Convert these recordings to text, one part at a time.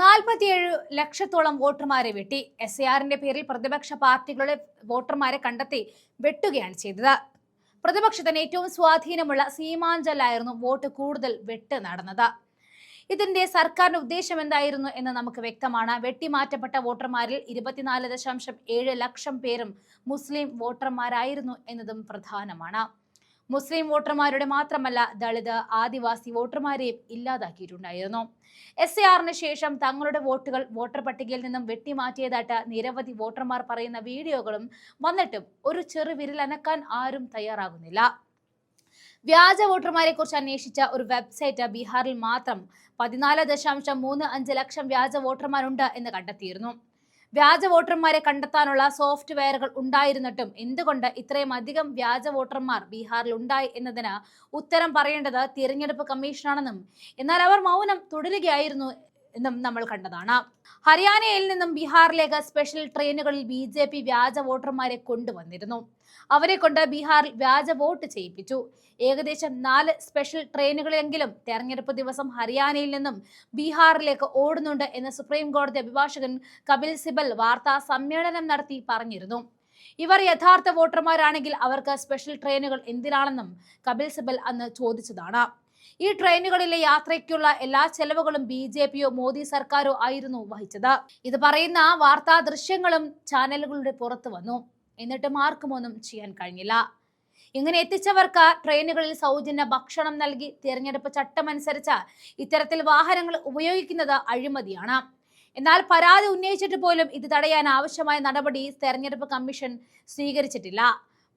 47 ലക്ഷത്തോളം വോട്ടർമാരെ വെട്ടി. SARന്റെ പേരിൽ പ്രതിപക്ഷ പാർട്ടികളുടെ വോട്ടർമാരെ കണ്ടെത്തി വെട്ടുകയാണ് ചെയ്തത്. പ്രതിപക്ഷത്തിന് ഏറ്റവും സ്വാധീനമുള്ള സീമാഞ്ചലായിരുന്നു വോട്ട് കൂടുതൽ വെട്ട് നടന്നത്. ഇതിന്റെ സർക്കാരിന്റെ ഉദ്ദേശം എന്തായിരുന്നു എന്ന് നമുക്ക് വ്യക്തമാണ്. വെട്ടിമാറ്റപ്പെട്ട വോട്ടർമാരിൽ 24.7 ലക്ഷം പേരും മുസ്ലിം വോട്ടർമാരായിരുന്നു എന്നതും പ്രധാനമാണ്. മുസ്ലിം വോട്ടർമാരുടെ മാത്രമല്ല, ദളിത്, ആദിവാസി വോട്ടർമാരെയും ഇല്ലാതാക്കിയിട്ടുണ്ടായിരുന്നു. SARന് ശേഷം തങ്ങളുടെ വോട്ടുകൾ വോട്ടർ പട്ടികയിൽ നിന്നും വെട്ടിമാറ്റിയതായിട്ട് നിരവധി വോട്ടർമാർ പറയുന്ന വീഡിയോകളും വന്നിട്ടും ഒരു ചെറു വിരലനക്കാൻ ആരും തയ്യാറാകുന്നില്ല. വ്യാജ വോട്ടർമാരെ കുറിച്ച് അന്വേഷിച്ച ഒരു വെബ്സൈറ്റ് ബീഹാറിൽ മാത്രം 14.35 ലക്ഷം വ്യാജ വോട്ടർമാരുണ്ട് എന്ന് കണ്ടെത്തിയിരുന്നു. വ്യാജ വോട്ടർമാരെ കണ്ടെത്താനുള്ള സോഫ്റ്റ്വെയറുകൾ ഉണ്ടായിരുന്നിട്ടും എന്തുകൊണ്ട് ഇത്രയും അധികം വ്യാജ വോട്ടർമാർ ബീഹാറിൽ ഉണ്ടായി എന്നതിന് ഉത്തരം പറയേണ്ടത് തിരഞ്ഞെടുപ്പ് കമ്മീഷനാണെന്നും, എന്നാൽ അവർ മൗനം തുടരുകയായിരുന്നു എന്നും നമ്മൾ കണ്ടതാണ്. ഹരിയാനയിൽ നിന്നും ബീഹാറിലേക്ക് സ്പെഷ്യൽ ട്രെയിനുകളിൽ BJP വ്യാജ വോട്ടർമാരെ കൊണ്ടുവന്നിരുന്നു. അവരെ കൊണ്ട് ബീഹാറിൽ വ്യാജ വോട്ട് ചെയ്യിപ്പിച്ചു. ഏകദേശം 4 സ്പെഷ്യൽ ട്രെയിനുകളെങ്കിലും തെരഞ്ഞെടുപ്പ് ദിവസം ഹരിയാനയിൽ നിന്നും ബീഹാറിലേക്ക് ഓടുന്നുണ്ട് എന്ന് സുപ്രീം കോടതി അഭിഭാഷകൻ കപിൽ സിബൽ വാർത്താ സമ്മേളനം നടത്തി പറഞ്ഞിരുന്നു. ഇവർ യഥാർത്ഥ വോട്ടർമാരാണെങ്കിൽ അവർക്ക് സ്പെഷ്യൽ ട്രെയിനുകൾ എന്തിനാണെന്നും കപിൽ സിബൽ അന്ന് ചോദിച്ചതാണ്. ഈ ട്രെയിനുകളിലെ യാത്രയ്ക്കുള്ള എല്ലാ ചെലവുകളും BJPയോ മോദി സർക്കാരോ ആയിരുന്നു വഹിച്ചത്. ഇത് പറയുന്ന വാർത്താ ദൃശ്യങ്ങളും ചാനലുകളുടെ പുറത്തു വന്നു. എന്നിട്ടും ആർക്കും ഒന്നും ചെയ്യാൻ കഴിഞ്ഞില്ല. ഇങ്ങനെ എത്തിച്ചവർക്ക് ട്രെയിനുകളിൽ സൗജന്യ ഭക്ഷണം നൽകി തിരഞ്ഞെടുപ്പ് ചട്ടമനുസരിച്ച് ഇത്തരത്തിൽ വാഹനങ്ങൾ ഉപയോഗിക്കുന്നത് അഴിമതിയാണ്. എന്നാൽ പരാതി ഉന്നയിച്ചിട്ട് പോലും ഇത് തടയാൻ ആവശ്യമായ നടപടി തെരഞ്ഞെടുപ്പ് കമ്മീഷൻ സ്വീകരിച്ചിട്ടില്ല.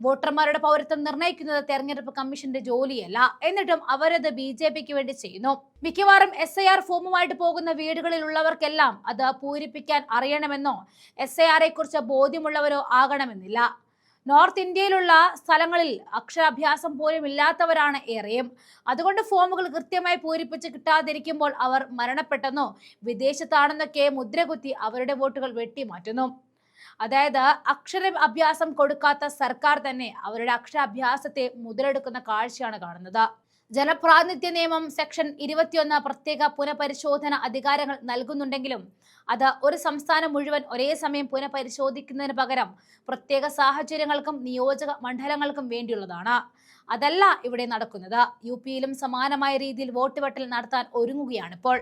വോട്ടർമാരുടെ പൗരത്വം നിർണ്ണയിക്കുന്നത് തെരഞ്ഞെടുപ്പ് കമ്മീഷന്റെ ജോലിയല്ല. എന്നിട്ടും അവരത് BJPക്ക് വേണ്ടി ചെയ്യുന്നു. മിക്കവാറും SAR ഫോമുമായിട്ട് പോകുന്ന വീടുകളിലുള്ളവർക്കെല്ലാം അത് പൂരിപ്പിക്കാൻ അറിയണമെന്നോ SARയെ കുറിച്ച് ബോധ്യമുള്ളവരോ ആകണമെന്നില്ല. നോർത്ത് ഇന്ത്യയിലുള്ള സ്ഥലങ്ങളിൽ അക്ഷരാഭ്യാസം പോലും ഇല്ലാത്തവരാണ് ഏറെയും. അതുകൊണ്ട് ഫോമുകൾ കൃത്യമായി പൂരിപ്പിച്ച് കിട്ടാതിരിക്കുമ്പോൾ അവർ മരണപ്പെട്ടെന്നോ വിദേശത്താണെന്നൊക്കെ മുദ്രകുത്തി അവരുടെ വോട്ടുകൾ വെട്ടിമാറ്റുന്നു. അതായത് അക്ഷരാഭ്യാസം കൊടുക്കാത്ത സർക്കാർ തന്നെ അവരുടെ അക്ഷരാഭ്യാസത്തെ മുതലെടുക്കുന്ന കാഴ്ചയാണ് കാണുന്നത്. ജനപ്രാതിനിധ്യ നിയമം സെക്ഷൻ 21 പ്രത്യേക പുനഃപരിശോധന അധികാരങ്ങൾ നൽകുന്നുണ്ടെങ്കിലും അത് ഒരു സംസ്ഥാനം മുഴുവൻ ഒരേ സമയം പുനഃപരിശോധിക്കുന്നതിന് പകരം പ്രത്യേക സാഹചര്യങ്ങൾക്കും നിയോജക മണ്ഡലങ്ങൾക്കും വേണ്ടിയുള്ളതാണ്. അതല്ല ഇവിടെ നടക്കുന്നത്. UPയിലും സമാനമായ രീതിയിൽ വോട്ട് വെട്ടൽ നടത്താൻ ഒരുങ്ങുകയാണിപ്പോൾ.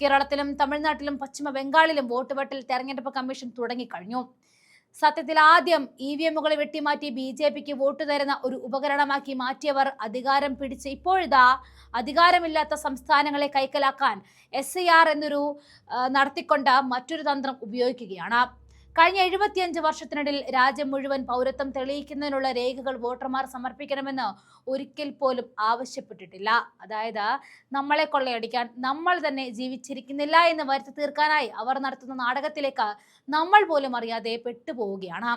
കേരളത്തിലും തമിഴ്നാട്ടിലും പശ്ചിമ ബംഗാളിലും വോട്ട് വെട്ടൽ തെരഞ്ഞെടുപ്പ് കമ്മീഷൻ തുടങ്ങിക്കഴിഞ്ഞു. സത്യത്തിൽ ആദ്യം EVMകൾ വെട്ടിമാറ്റി BJPക്ക് വോട്ട് തരുന്ന ഒരു ഉപകരണമാക്കി മാറ്റിയവർ അധികാരം പിടിച്ച് ഇപ്പോഴിതാ അധികാരമില്ലാത്ത സംസ്ഥാനങ്ങളെ കൈക്കലാക്കാൻ SAR എന്നൊരു നടത്തിക്കൊണ്ട് മറ്റൊരു തന്ത്രം ഉപയോഗിക്കുകയാണ്. കഴിഞ്ഞ 75 വർഷത്തിനിടയിൽ രാജ്യം മുഴുവൻ പൗരത്വം തെളിയിക്കുന്നതിനുള്ള രേഖകൾ വോട്ടർമാർ സമർപ്പിക്കണമെന്ന് ഒരിക്കൽ പോലും ആവശ്യപ്പെട്ടിട്ടില്ല. അതായത് നമ്മളെ കൊള്ളയടിക്കാൻ നമ്മൾ തന്നെ ജീവിച്ചിരിക്കുന്നില്ല എന്ന് വരുത്തി തീർക്കാനായി അവർ നടത്തുന്ന നാടകത്തിലേക്ക് നമ്മൾ പോലും അറിയാതെ പെട്ടുപോവുകയാണ്.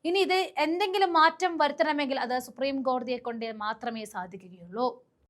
ഇനി ഇത് എന്തെങ്കിലും മാറ്റം വരുത്തണമെങ്കിൽ അത് സുപ്രീം കോടതിയെ കൊണ്ട് മാത്രമേ സാധിക്കുകയുള്ളൂ.